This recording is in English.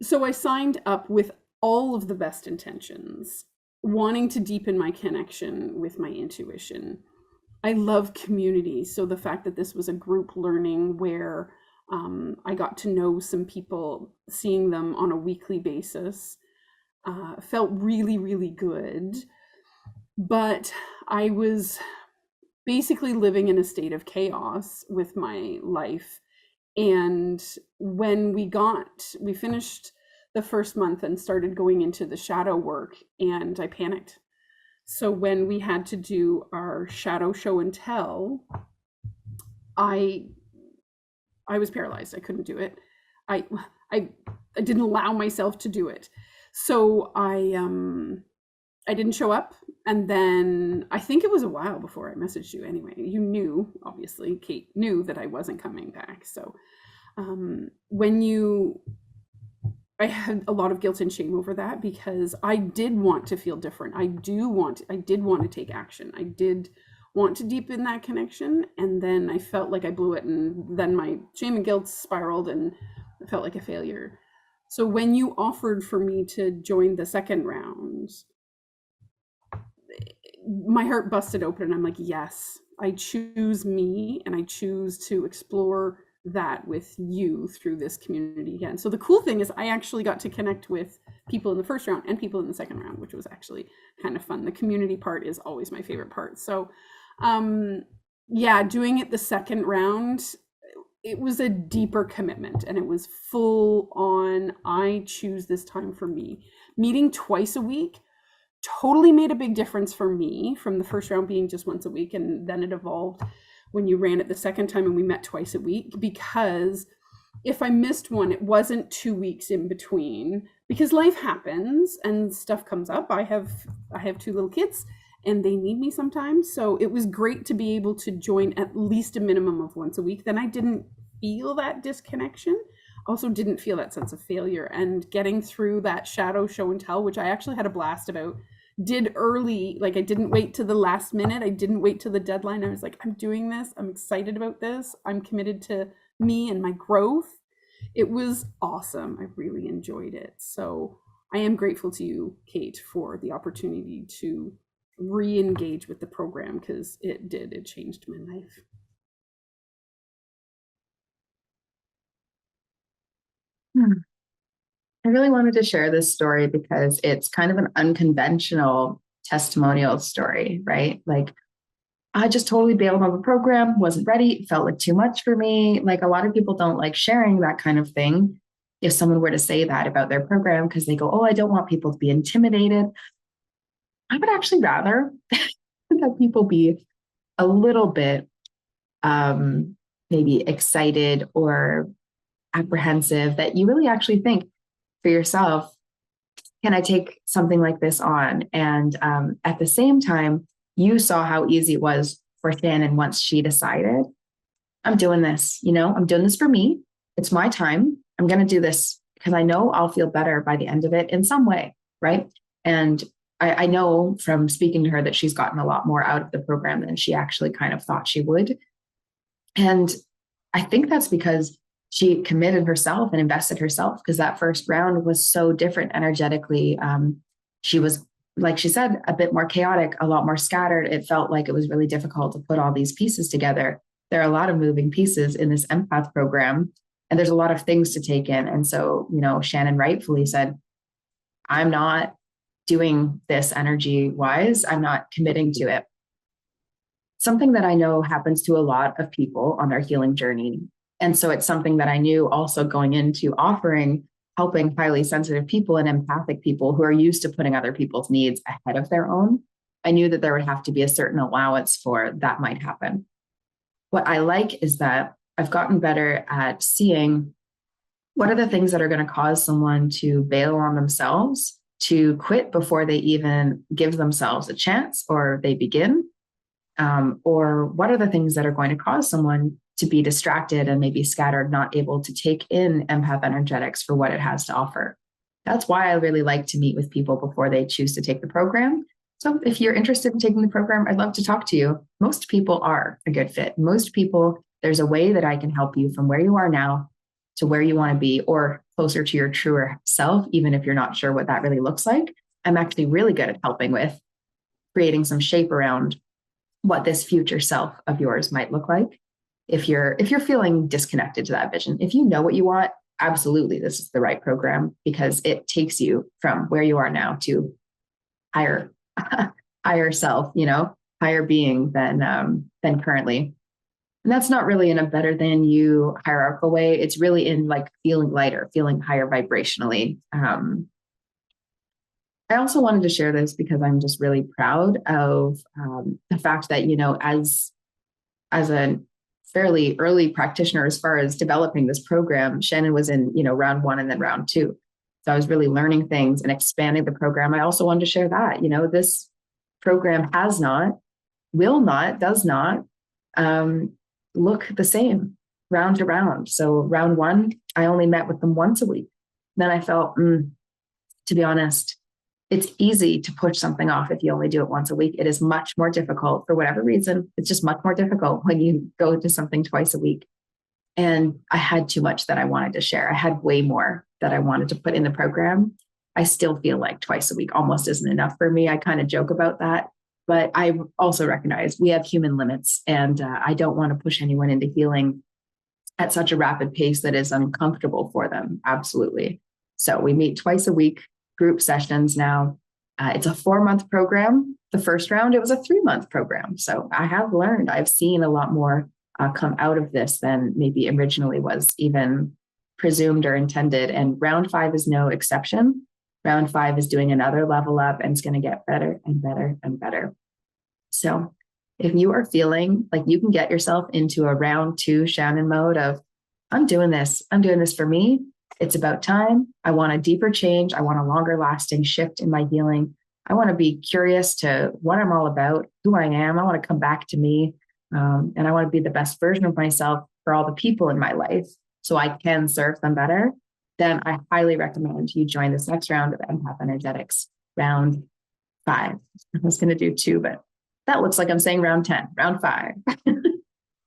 So I signed up with all of the best intentions, wanting to deepen my connection with my intuition. I love community. So the fact that this was a group learning where I got to know some people, seeing them on a weekly basis, felt really, really good. But I was basically living in a state of chaos with my life. And when we finished the first month and started going into the shadow work, and I panicked. So when we had to do our shadow show and tell, I I was paralyzed. I couldn't do it. I I I didn't allow myself to do it. So I didn't show up, and then I think it was a while before I messaged you anyway. You knew, obviously, Kate knew that I wasn't coming back. So when you I had a lot of guilt and shame over that because I did want to feel different. I did want to take action. I did want to deepen that connection. And then I felt like I blew it. And then my shame and guilt spiraled and I felt like a failure. So when you offered for me to join the second round, my heart busted open and I'm like, yes, I choose me and I choose to explore that with you through this community again. So the cool thing is I actually got to connect with people in the first round and people in the second round, which was actually kind of fun. The community part is always my favorite part. So yeah, doing it the second round, it was a deeper commitment and it was full on, I choose this time for me. Meeting twice a week totally made a big difference for me from the first round being just once a week. And then it evolved when you ran it the second time and we met twice a week, because if I missed one, it wasn't 2 weeks in between because life happens and stuff comes up. I have two little kids and they need me sometimes. So it was great to be able to join at least a minimum of once a week. Then I didn't feel that disconnection. Also didn't feel that sense of failure, and getting through that shadow show and tell, which I actually had a blast about, did early. Like I didn't wait to the last minute. I didn't wait to the deadline. I was like, I'm doing this. I'm excited about this. I'm committed to me and my growth. It was awesome. I really enjoyed it. So I am grateful to you, Kate, for the opportunity to re-engage with the program because it changed my life. Hmm. I really wanted to share this story because it's kind of an unconventional testimonial story, right? Like, I just totally bailed on the program, wasn't ready, it felt like too much for me. Like, a lot of people don't like sharing that kind of thing. If someone were to say that about their program, because they go, oh, I don't want people to be intimidated. I would actually rather that people be a little bit um, maybe excited or apprehensive, that you really actually think for yourself, can I take something like this on? And at the same time, you saw how easy it was for Shannon once she decided, I'm doing this, I'm doing this for me. It's my time. I'm going to do this because I know I'll feel better by the end of it in some way. Right. And I know from speaking to her that she's gotten a lot more out of the program than she actually kind of thought she would. And I think that's because she committed herself and invested herself, because that first round was so different energetically. She was, like she said, a bit more chaotic, a lot more scattered. It felt like it was really difficult to put all these pieces together. There are a lot of moving pieces in this empath program, and there's a lot of things to take in. And so, Shannon rightfully said, I'm not doing this energy wise, I'm not committing to it. Something that I know happens to a lot of people on their healing journey. And so it's something that I knew also going into offering, helping highly sensitive people and empathic people who are used to putting other people's needs ahead of their own. I knew that there would have to be a certain allowance for that might happen. What I like is that I've gotten better at seeing what are the things that are going to cause someone to bail on themselves, to quit before they even give themselves a chance or they begin, or what are the things that are going to cause someone to be distracted and maybe scattered, not able to take in empath energetics for what it has to offer. That's why I really like to meet with people before they choose to take the program. So if you're interested in taking the program, I'd love to talk to you. Most people are a good fit. Most people, there's a way that I can help you from where you are now to where you want to be or closer to your truer self, even if you're not sure what that really looks like. I'm actually really good at helping with creating some shape around what this future self of yours might look like. If you're feeling disconnected to that vision, if you know what you want, absolutely this is the right program, because it takes you from where you are now to higher higher self, higher being than currently. And that's not really in a better than you hierarchical way. It's really in like feeling lighter, feeling higher vibrationally. I also wanted to share this because I'm just really proud of the fact that, as a fairly early practitioner, as far as developing this program, Shanan was in, round 1 and then round 2. So I was really learning things and expanding the program. I also wanted to share that, this program has not, will not, does not look the same round to round. So round 1, I only met with them once a week. Then I felt, to be honest, it's easy to push something off if you only do it once a week. It is much more difficult for whatever reason. It's just much more difficult when you go to something twice a week. And I had too much that I wanted to share. I had way more that I wanted to put in the program. I still feel like twice a week almost isn't enough for me. I kind of joke about that. But I also recognize we have human limits, and I don't want to push anyone into healing at such a rapid pace that is uncomfortable for them. Absolutely. So we meet twice a week, group sessions now. It's a 4-month program. The first round, it was a 3-month program. So I have learned, I've seen a lot more come out of this than maybe originally was even presumed or intended. And round 5 is no exception. Round 5 is doing another level up, and it's going to get better and better and better. So if you are feeling like you can get yourself into a round 2 Shanan mode of, I'm doing this for me. It's about time. I want a deeper change. I want a longer lasting shift in my healing. I want to be curious to what I'm all about, who I am. I want to come back to me. And I want to be the best version of myself for all the people in my life so I can serve them better. Then I highly recommend you join this next round of Empath Energetics, round 5. I was going to do 2, but that looks like I'm saying round 10, round 5.